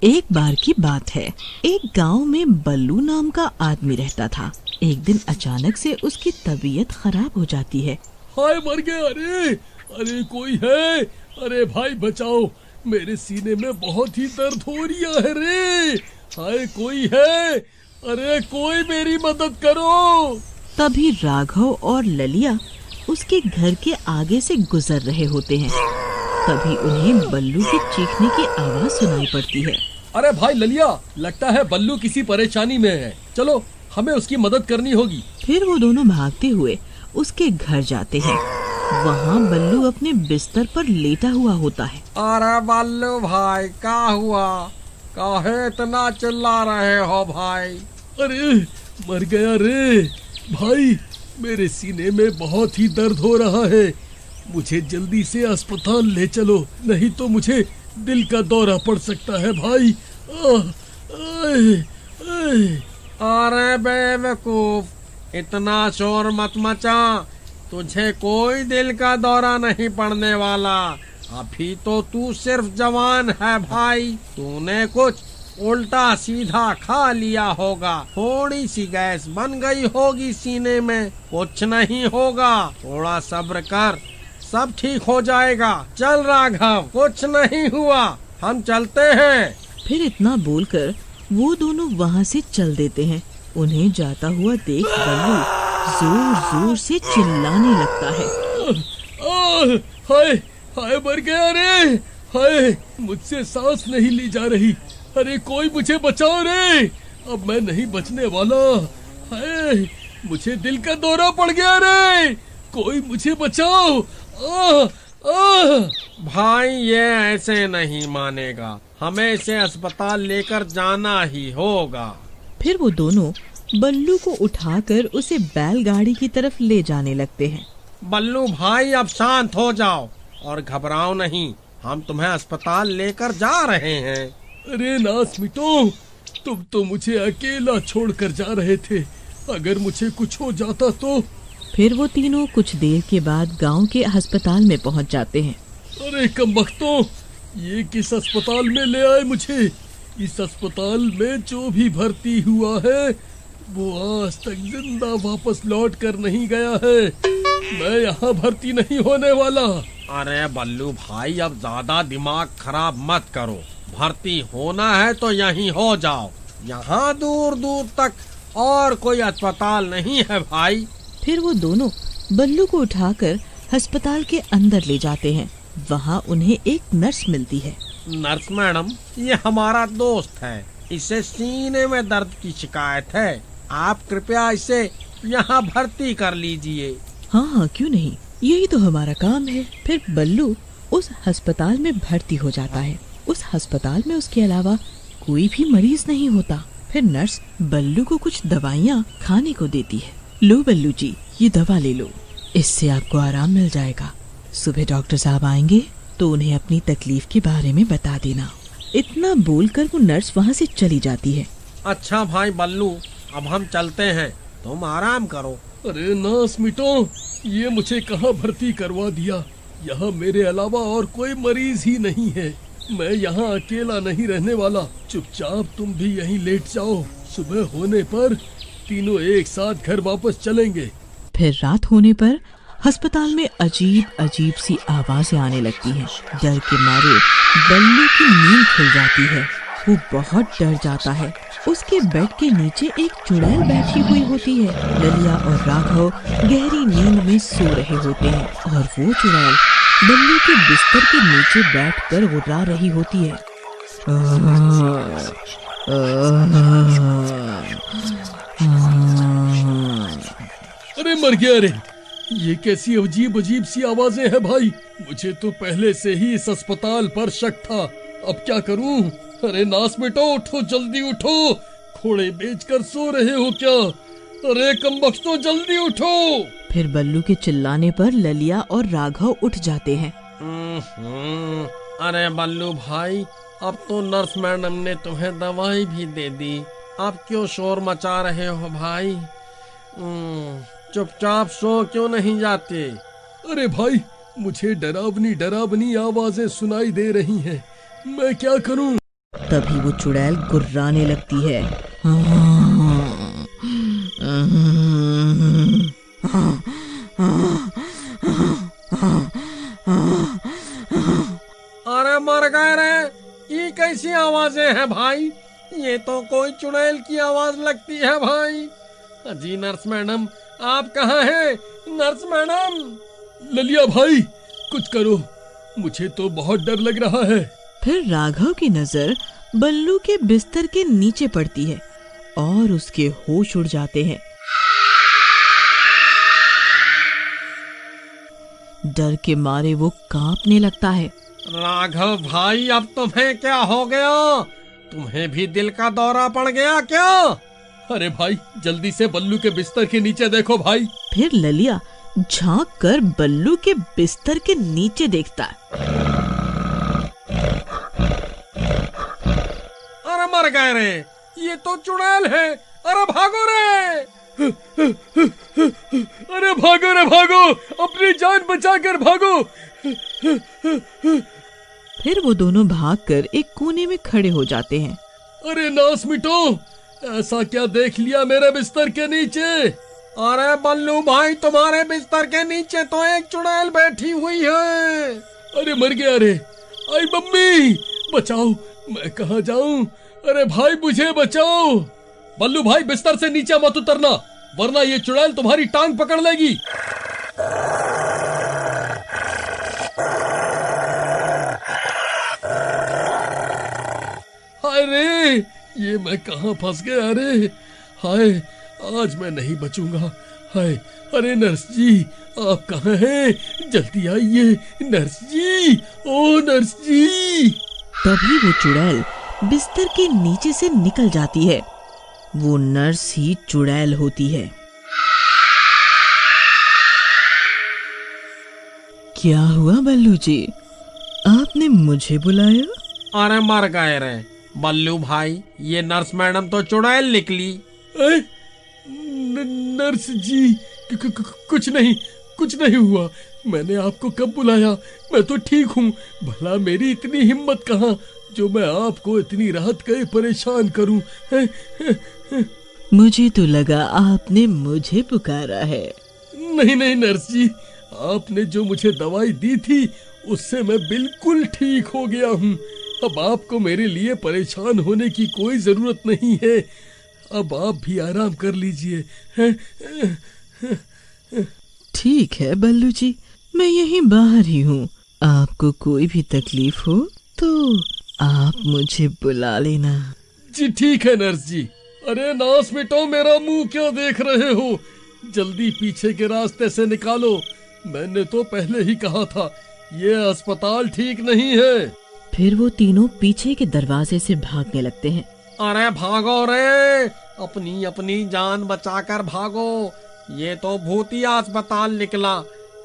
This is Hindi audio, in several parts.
एक बार की बात है, एक गांव में बल्लू नाम का आदमी रहता था। एक दिन अचानक से उसकी तबीयत खराब हो जाती है। हाय मर गया। अरे अरे कोई है? अरे भाई बचाओ, मेरे सीने में बहुत ही दर्द हो रहा है रे। हाय कोई है? अरे कोई मेरी मदद करो। तभी राघव और ललिया उसके घर के आगे से गुजर रहे होते हैं। तभी उन्हें बल्लू के चीखने की आवाज सुनाई पड़ती है। अरे भाई ललिया, लगता है बल्लू किसी परेशानी में है। चलो हमें उसकी मदद करनी होगी। फिर वो दोनों भागते हुए उसके घर जाते हैं। वहाँ बल्लू अपने बिस्तर पर लेटा हुआ होता है। अरे बल्लू भाई, क्या हुआ? काहे इतना चिल्ला रहे हो भाई? अरे मर गया रे भाई, मेरे सीने में बहुत ही दर्द हो रहा है। मुझे जल्दी से अस्पताल ले चलो, नहीं तो मुझे दिल का दौरा पड़ सकता है भाई। अरे बेवकूफ, इतना शोर मत मचा। तुझे कोई दिल का दौरा नहीं पड़ने वाला। अभी तो तू सिर्फ जवान है भाई। तूने कुछ उल्टा सीधा खा लिया होगा, थोड़ी सी गैस बन गई होगी सीने में। कुछ नहीं होगा, थोड़ा सब्र कर, सब ठीक हो जाएगा। चल राघव, कुछ नहीं हुआ, हम चलते हैं। फिर इतना बोलकर वो दोनों वहाँ से चल देते हैं। उन्हें जाता हुआ देख बल्लू जोर जोर से चिल्लाने लगता है। हाय हाय मर गया रे। हाय मुझसे सांस नहीं ली जा रही। अरे कोई मुझे बचाओ रे, अब मैं नहीं बचने वाला। हाय मुझे दिल का दौरा पड़ गया रे, कोई मुझे बचाओ। भाई ये ऐसे नहीं मानेगा, हमें इसे अस्पताल लेकर जाना ही होगा। फिर वो दोनों बल्लू को उठाकर उसे बैलगाड़ी की तरफ ले जाने लगते हैं। बल्लू भाई अब शांत हो जाओ और घबराओ नहीं, हम तुम्हें अस्पताल लेकर जा रहे हैं। अरे नास मिटो, तुम तो मुझे अकेला छोड़कर जा रहे थे। अगर मुझे कुछ हो जाता तो? फिर वो तीनों कुछ देर के बाद गांव के अस्पताल में पहुंच जाते हैं। अरे कमबख्तों, ये किस अस्पताल में ले आए मुझे? इस अस्पताल में जो भी भर्ती हुआ है वो आज तक जिंदा वापस लौट कर नहीं गया है। मैं यहाँ भर्ती नहीं होने वाला। अरे बल्लू भाई, अब ज्यादा दिमाग खराब मत करो। भर्ती होना है तो यहीं हो जाओ, यहाँ दूर दूर तक और कोई अस्पताल नहीं है भाई। फिर वो दोनों बल्लू को उठाकर अस्पताल के अंदर ले जाते हैं। वहाँ उन्हें एक नर्स मिलती है। नर्स मैडम, ये हमारा दोस्त है, इसे सीने में दर्द की शिकायत है। आप कृपया इसे यहाँ भर्ती कर लीजिए। हाँ हाँ, क्यों नहीं, यही तो हमारा काम है। फिर बल्लू उस अस्पताल में भर्ती हो जाता है। उस अस्पताल में उसके अलावा कोई भी मरीज नहीं होता। फिर नर्स बल्लू को कुछ दवाइयाँ खाने को देती है। लो बल्लू जी, ये दवा ले लो, इससे आपको आराम मिल जाएगा। सुबह डॉक्टर साहब आएंगे तो उन्हें अपनी तकलीफ के बारे में बता देना। इतना बोलकर वो नर्स वहाँ से चली जाती है। अच्छा भाई बल्लू, अब हम चलते हैं, तुम आराम करो। अरे नास मिटो, ये मुझे कहाँ भर्ती करवा दिया? यहाँ मेरे अलावा और कोई मरीज ही नहीं है। मैं यहाँ अकेला नहीं रहने वाला। चुपचाप तुम भी यहीं लेट जाओ, सुबह होने पर तीनों एक साथ घर वापस चलेंगे। फिर रात होने पर अस्पताल में अजीब अजीब सी आवाजें आने लगती हैं। डर के मारे बल्लू की नींद खुल जाती है। वो बहुत डर जाता है। उसके बेड के नीचे एक चुड़ैल बैठी हुई होती है। ललिया और राघव गहरी नींद में सो रहे होते हैं और वो चुड़ैल बल्लू के बिस्तर के नीचे बैठकर गुर्रा रही होती है। अरे मर गया रे, ये कैसी अजीब अजीब सी आवाजें हैं भाई? मुझे तो पहले से ही इस अस्पताल पर शक था, अब क्या करूं? अरे नास बेटो, उठो, जल्दी उठो। घोड़े बेचकर सो रहे हो क्या? अरे कमबख्तों, जल्दी उठो। फिर बल्लू के चिल्लाने पर ललिया और राघव उठ जाते हैं। अरे बल्लू भाई, अब तो नर्स मैडम ने तुम्हें दवाई भी दे दी, अब क्यों शोर मचा रहे हो भाई? चुपचाप सो क्यों नहीं जाते? अरे भाई, मुझे डरावनी डरावनी आवाजें सुनाई दे रही हैं, मैं क्या करूं? तभी वो चुड़ैल गुर्राने लगती है। अरे मर गए रे, ये कैसी आवाजें हैं भाई? ये तो कोई चुड़ैल की आवाज लगती है भाई। जी नर्स मैडम, आप कहाँ हैं? Nurse madam. ललिया भाई, कुछ करो, मुझे तो बहुत डर लग रहा है। फिर राघव की नजर बल्लू के बिस्तर के नीचे पड़ती है और उसके होश उड़ जाते हैं। डर के मारे वो कांपने लगता है। राघव भाई, अब तुम्हें क्या हो गया? तुम्हें भी दिल का दौरा पड़ गया क्या? अरे भाई, जल्दी से बल्लू के बिस्तर के नीचे देखो भाई। फिर ललिया झांक कर बल्लू के बिस्तर के नीचे देखता है। अरे मर गए रे, ये तो चुड़ैल है। अरे भागो रे! अरे भागो रे भागो, अपनी जान बचाकर भागो। फिर वो दोनों भागकर एक कोने में खड़े हो जाते हैं। अरे नास मिटो, ऐसा क्या देख लिया मेरे बिस्तर के नीचे? अरे बल्लू भाई, तुम्हारे बिस्तर के नीचे तो एक चुड़ैल बैठी हुई है। अरे मर गया रे। आई मम्मी, बचाओ, मैं कहाँ जाऊं? अरे भाई, मुझे बचाओ। बल्लू भाई, बिस्तर से नीचे मत उतरना, वरना ये चुड़ैल तुम्हारी टांग पकड़ लेगी। हाय रे, ये मैं कहाँ फंस गया रे। हाय, आज मैं नहीं बचूंगा। हाय, अरे नर्स जी, आप कहाँ हैं? जल्दी आइए नर्स जी, ओ नर्स जी। तभी वो चुड़ैल बिस्तर के नीचे से निकल जाती है। वो नर्स ही चुड़ैल होती है। क्या हुआ बल्लू जी, आपने मुझे बुलाया? अरे मर गए रे बल्लू भाई, ये नर्स मैडम तो चुड़ैल निकली। नर्स जी, कुछ नहीं हुआ। मैंने आपको कब बुलाया? मैं तो ठीक हूँ। भला मेरी इतनी हिम्मत कहाँ जो मैं आपको इतनी रात गए परेशान करूं। मुझे तो लगा आपने मुझे पुकारा है। नहीं नर्स जी, आपने जो मुझे दवाई दी थी उससे मैं बिल्कुल ठीक हो गया हूँ। अब आपको मेरे लिए परेशान होने की कोई जरूरत नहीं है। अब आप भी आराम कर लीजिए। ठीक है बल्लू जी, मैं यहीं बाहर ही हूँ। आपको कोई भी तकलीफ हो तो आप मुझे बुला लेना। जी ठीक है नर्स जी। अरे नास मिटो, मेरा मुंह क्यों देख रहे हो? जल्दी पीछे के रास्ते से निकालो। मैंने तो पहले ही कहा था, ये अस्पताल ठीक नहीं है। फिर वो तीनों पीछे के दरवाजे से भागने लगते हैं। अरे भागो रे, अपनी अपनी जान बचाकर भागो। ये तो भूतिया अस्पताल निकला।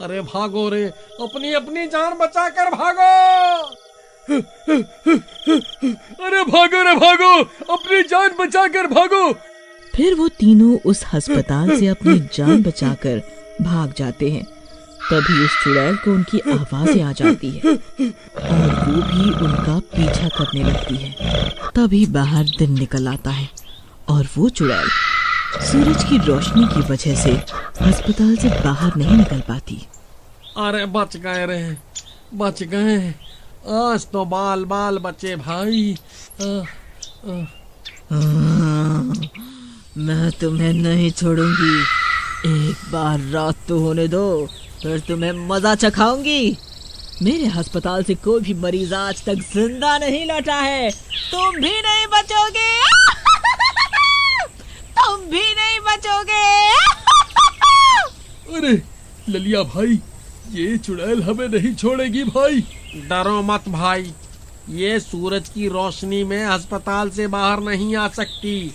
अरे भागो रे, अपनी अपनी जान बचाकर भागो। अरे भागो रे भागो, अपनी जान बचाकर भागो। फिर वो तीनों उस अस्पताल से अपनी जान बचाकर भाग जाते हैं। तभी उस चुड़ैल को उनकी आवाजें आ जाती है और वो भी उनका पीछा करने लगती है। तभी बाहर दिन निकल आता है और वो चुड़ैल सूरज की रोशनी की वजह से अस्पताल से बाहर नहीं निकल पाती। अरे बच गए रे, बच गए। आज तो बाल बाल बचे भाई। मैं तुम्हें नहीं छोड़ूंगी। एक बार रात तो होने दो, फिर तुम्हें मजा चखाऊंगी। मेरे अस्पताल से कोई भी मरीज आज तक जिंदा नहीं लौटा है। तुम भी नहीं बचोगे। तुम भी नहीं बचोगे। अरे ललिया भाई, ये चुड़ैल हमें नहीं छोड़ेगी भाई। डरो मत भाई, ये सूरज की रोशनी में अस्पताल से बाहर नहीं आ सकती।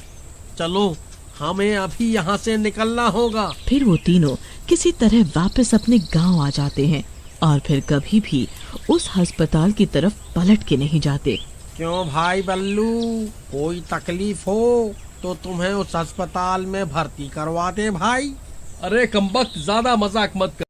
चलो, हमें अभी यहाँ से निकलना होगा। फिर वो तीनों किसी तरह वापस अपने गांव आ जाते हैं और फिर कभी भी उस अस्पताल की तरफ पलट के नहीं जाते। क्यों भाई बल्लू, कोई तकलीफ हो तो तुम्हें उस अस्पताल में भर्ती करवा दे भाई। अरे कमबख्त, ज्यादा मजाक मत कर।